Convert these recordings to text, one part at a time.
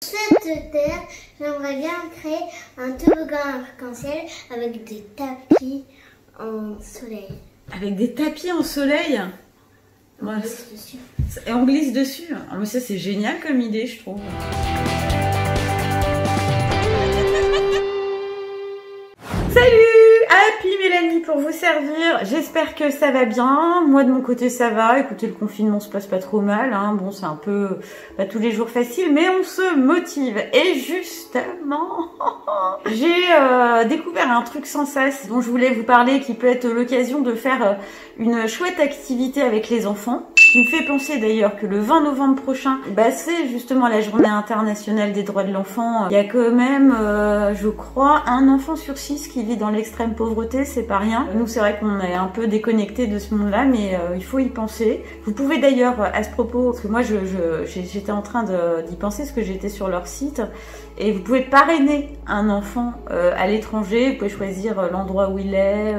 Cette terre, j'aimerais bien créer un toboggan arc-en-ciel avec des tapis en soleil. Avec des tapis en soleil? On glisse dessus. Et on glisse dessus. Ah, mais ça, c'est génial comme idée, je trouve. Salut! Happy Mélanie pour vous servir. J'espère que ça va bien. Moi, de mon côté, ça va. Écoutez, le confinement se passe pas trop mal. Hein. Bon, c'est un peu pas tous les jours facile, mais on se motive. Et justement, j'ai découvert un truc sans cesse dont je voulais vous parler, qui peut être l'occasion de faire une chouette activité avec les enfants. Qui me fait penser d'ailleurs que le 20 novembre prochain, c'est justement la journée internationale des droits de l'enfant. Il y a quand même, je crois, un enfant sur 6 qui vit dans l'extrême pauvreté, c'est pas rien. Nous, c'est vrai qu'on est un peu déconnecté de ce monde-là, mais il faut y penser. Vous pouvez d'ailleurs, à ce propos, parce que moi, j'étais en train d'y penser, parce que j'étais sur leur site, et vous pouvez parrainer un enfant à l'étranger. Vous pouvez choisir l'endroit où il est,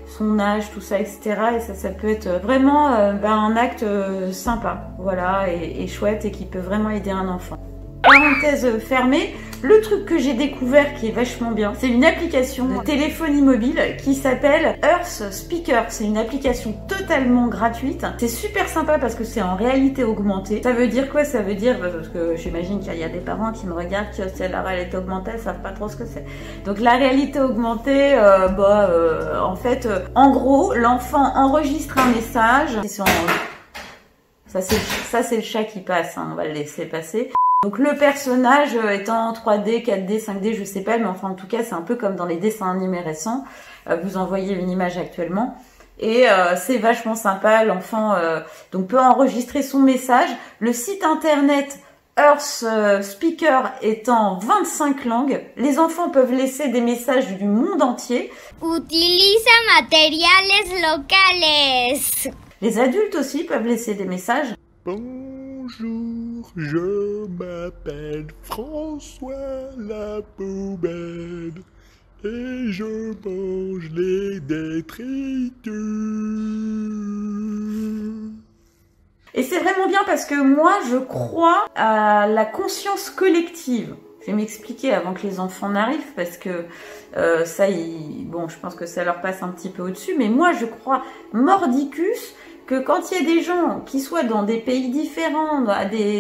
son âge, tout ça, etc. Et ça peut être vraiment un acte sympa, voilà, et chouette, et qui peut vraiment aider un enfant. Parenthèse fermée, le truc que j'ai découvert qui est vachement bien, c'est une application de téléphonie mobile qui s'appelle Earth Speaker. C'est une application totalement gratuite. C'est super sympa parce que c'est en réalité augmentée. Ça veut dire quoi? Ça veut dire, parce que j'imagine qu'il y a des parents qui me regardent, qui c'est la réalité augmentée, ils savent pas trop ce que c'est. Donc la réalité augmentée, en fait, en gros, l'enfant enregistre un message. Ça c'est le chat qui passe, hein, on va le laisser passer. Donc le personnage étant en 3D, 4D, 5D, je sais pas, mais enfin en tout cas c'est un peu comme dans les dessins animés récents. Vous envoyez une image actuellement et c'est vachement sympa. L'enfant donc peut enregistrer son message. Le site internet Earth Speaker est en 25 langues. Les enfants peuvent laisser des messages du monde entier. Utiliza materiales locales. Les adultes aussi peuvent laisser des messages. Bonjour, je m'appelle François la poubelle et je mange les détritus. Et c'est vraiment bien parce que moi, je crois à la conscience collective. Je vais m'expliquer avant que les enfants n'arrivent parce que je pense que ça leur passe un petit peu au-dessus. Mais moi, je crois mordicus que quand il y a des gens qui soient dans des pays différents,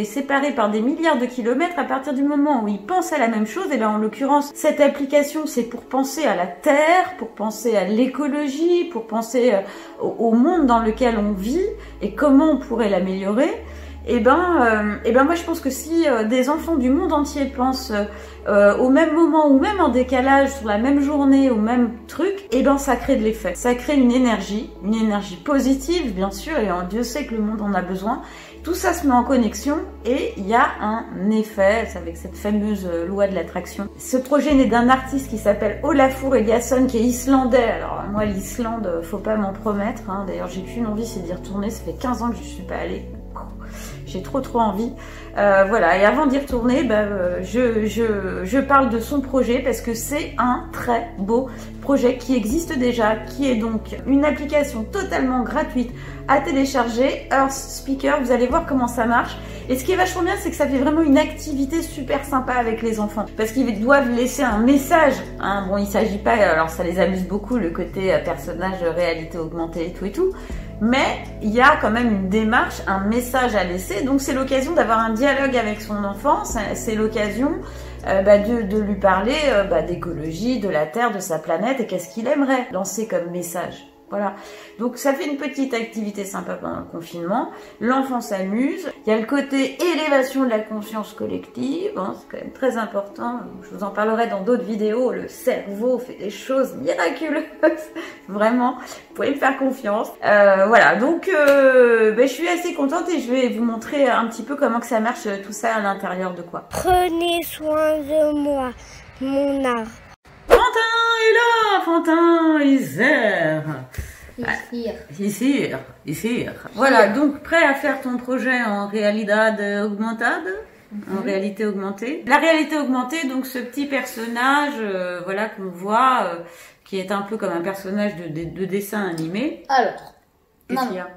séparés par des milliards de kilomètres, à partir du moment où ils pensent à la même chose, et bien en l'occurrence, cette application, c'est pour penser à la Terre, pour penser à l'écologie, pour penser au monde dans lequel on vit et comment on pourrait l'améliorer. Moi je pense que si des enfants du monde entier pensent au même moment ou même en décalage sur la même journée, au même truc, ça crée de l'effet. Ça crée une énergie positive bien sûr, et Dieu sait que le monde en a besoin. Tout ça se met en connexion et il y a un effet, c'est avec cette fameuse loi de l'attraction. Ce projet naît d'un artiste qui s'appelle Olafur Eliasson, qui est islandais. Alors moi l'Islande, faut pas m'en promettre, hein. D'ailleurs j'ai qu'une envie, c'est d'y retourner. Ça fait 15 ans que je suis pas allée. J'ai trop envie. Voilà, et avant d'y retourner, je parle de son projet parce que c'est un très beau projet qui existe déjà, qui est donc une application totalement gratuite à télécharger, Earth Speaker. Vous allez voir comment ça marche. Et ce qui est vachement bien, c'est que ça fait vraiment une activité super sympa avec les enfants. Parce qu'ils doivent laisser un message. Hein. Bon, il s'agit pas, alors ça les amuse beaucoup, le côté personnage, réalité augmentée et tout. Mais il y a quand même une démarche, un message à laisser. Donc c'est l'occasion d'avoir un dialogue avec son enfant. C'est l'occasion de lui parler d'écologie, de la Terre, de sa planète et qu'est-ce qu'il aimerait lancer comme message. Voilà, donc ça fait une petite activité sympa pendant le confinement. L'enfant s'amuse. Il y a le côté élévation de la conscience collective, hein, c'est quand même très important. Je vous en parlerai dans d'autres vidéos. Le cerveau fait des choses miraculeuses, vraiment. Vous pouvez me faire confiance. Voilà, donc je suis assez contente et je vais vous montrer un petit peu comment que ça marche tout ça à l'intérieur de quoi. Prenez soin de moi, mon art. Fantin est là, Fantin, Isère. Ici. Voilà, donc prêt à faire ton projet en réalité augmentée. La réalité augmentée, donc ce petit personnage, qu'on voit, qui est un peu comme un personnage de dessin animé. Alors, Qu'est-ce qu'il y a?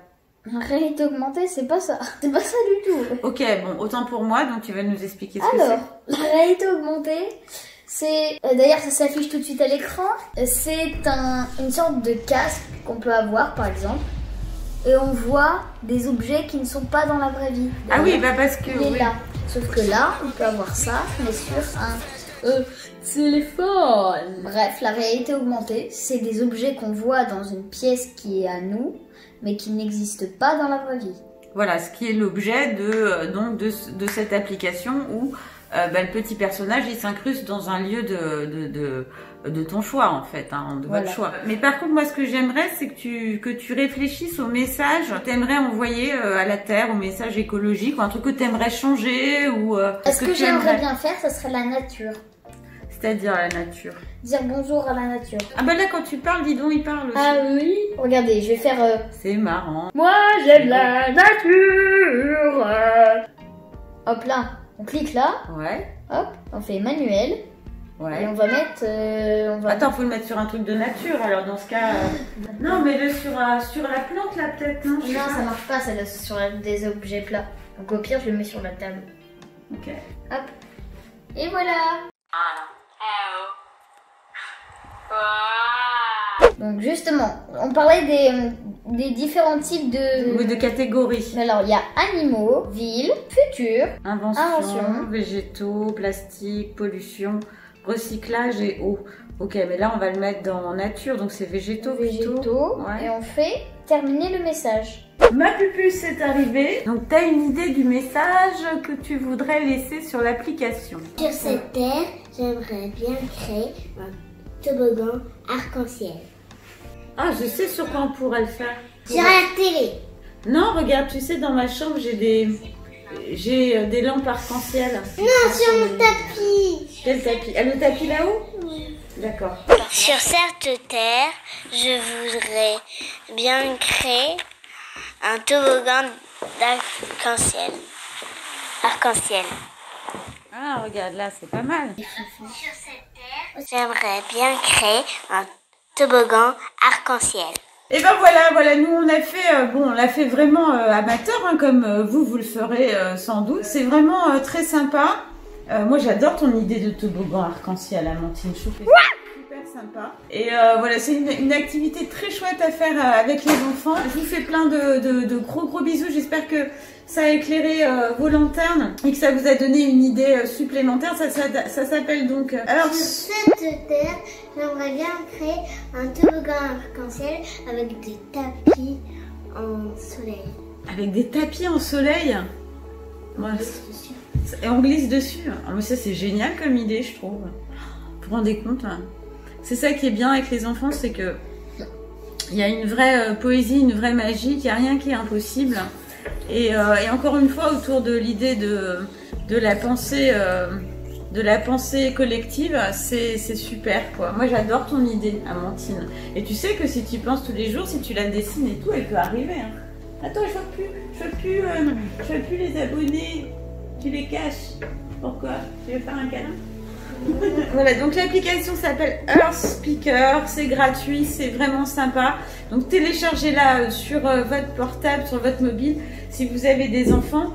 Réalité augmentée, c'est pas ça. C'est pas ça du tout. Ok, bon, autant pour moi, donc tu vas nous expliquer ce que c'est. Alors, la réalité augmentée, c'est... D'ailleurs, ça s'affiche tout de suite à l'écran. C'est une sorte de casque qu'on peut avoir, par exemple. Et on voit des objets qui ne sont pas dans la vraie vie. Ah oui, bah parce que... Il est là. Sauf que là, on peut avoir ça, mais sur un téléphone. Bref, la réalité augmentée, c'est des objets qu'on voit dans une pièce qui est à nous, mais qui n'existent pas dans la vraie vie. Voilà, ce qui est l'objet de cette application où le petit personnage il s'incruste dans un lieu de ton choix en fait, de votre choix. Mais par contre moi ce que j'aimerais c'est que tu réfléchisses au message que tu aimerais envoyer à la Terre, au message écologique, ou un truc que tu aimerais changer ou ce que j'aimerais bien faire, ça serait la nature. C'est-à-dire la nature. Dire bonjour à la nature. Ah bah là quand tu parles, dis donc il parle aussi. Ah oui. Regardez, je vais faire... C'est marrant. Moi j'aime la nature. Hop là, on clique là. Ouais. Hop, on fait manuel. Ouais. Et on va mettre... Attends, faut le mettre sur un truc de nature alors dans ce cas... Non, mets-le sur la plante là peut-être, non? Non, ça marche pas, ça laisse sur des objets plats. Donc au pire, je le mets sur la table. Ok. Hop. Et voilà. Donc justement, on parlait des différents types de catégories. Alors, il y a animaux, ville, futur, invention, végétaux, plastique, pollution, recyclage et eau. Ok, mais là on va le mettre dans nature, donc c'est végétaux. Ouais. Et on fait terminer le message. Ma pupuce est arrivée. Donc tu as une idée du message que tu voudrais laisser sur l'application? Sur cette terre, j'aimerais bien créer un toboggan arc-en-ciel. Ah, je sais sur quoi on pourrait le faire. Sur la télé. Non, regarde, tu sais, dans ma chambre, j'ai des lampes arc-en-ciel. Non, sur mon tapis. Quel tapis? Ah, le tapis là-haut? Oui. D'accord. Sur cette terre, je voudrais bien créer un toboggan d'arc-en-ciel. Arc-en-ciel. Ah, regarde, là, c'est pas mal. Sur cette terre, j'aimerais bien créer un toboggan arc-en-ciel. Et ben voilà, nous on a fait, on l'a fait vraiment amateur, comme vous le ferez sans doute. C'est vraiment très sympa. Moi j'adore ton idée de toboggan arc-en-ciel, Amandine. Je trouve que c'est super sympa. Et voilà, c'est une activité très chouette à faire avec les enfants. Je vous fais plein de gros bisous. J'espère que ça a éclairé vos lanternes et que ça vous a donné une idée supplémentaire. Ça s'appelle donc... Alors, sur cette terre, j'aimerais bien créer un toboggan arc-en-ciel avec des tapis en soleil. Avec des tapis en soleil? Ouais, et on glisse dessus. Ah, mais ça c'est génial comme idée, je trouve. Vous vous rendez compte, hein? C'est ça qui est bien avec les enfants, c'est que il y a une vraie poésie, une vraie magie, qu'il n'y a rien qui est impossible. Et encore une fois, autour de l'idée de la pensée collective, c'est super quoi. Moi j'adore ton idée, Amandine. Et tu sais que si tu penses tous les jours, si tu la dessines et tout, elle peut arriver. Hein. Attends, je vois plus les abonnés. Tu les caches. Pourquoi? Tu veux faire un câlin? Voilà, donc l'application s'appelle Earth Speaker, c'est gratuit, c'est vraiment sympa. Donc téléchargez-la sur votre portable, sur votre mobile, si vous avez des enfants.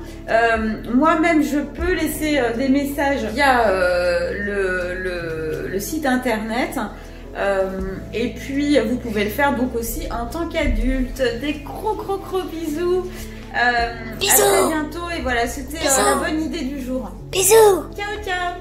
Moi-même, je peux laisser des messages via le site internet. Et puis, vous pouvez le faire donc aussi en tant qu'adulte. Des gros bisous. Bisous. À très bientôt et voilà, c'était la bonne idée du jour. Bisous. Ciao.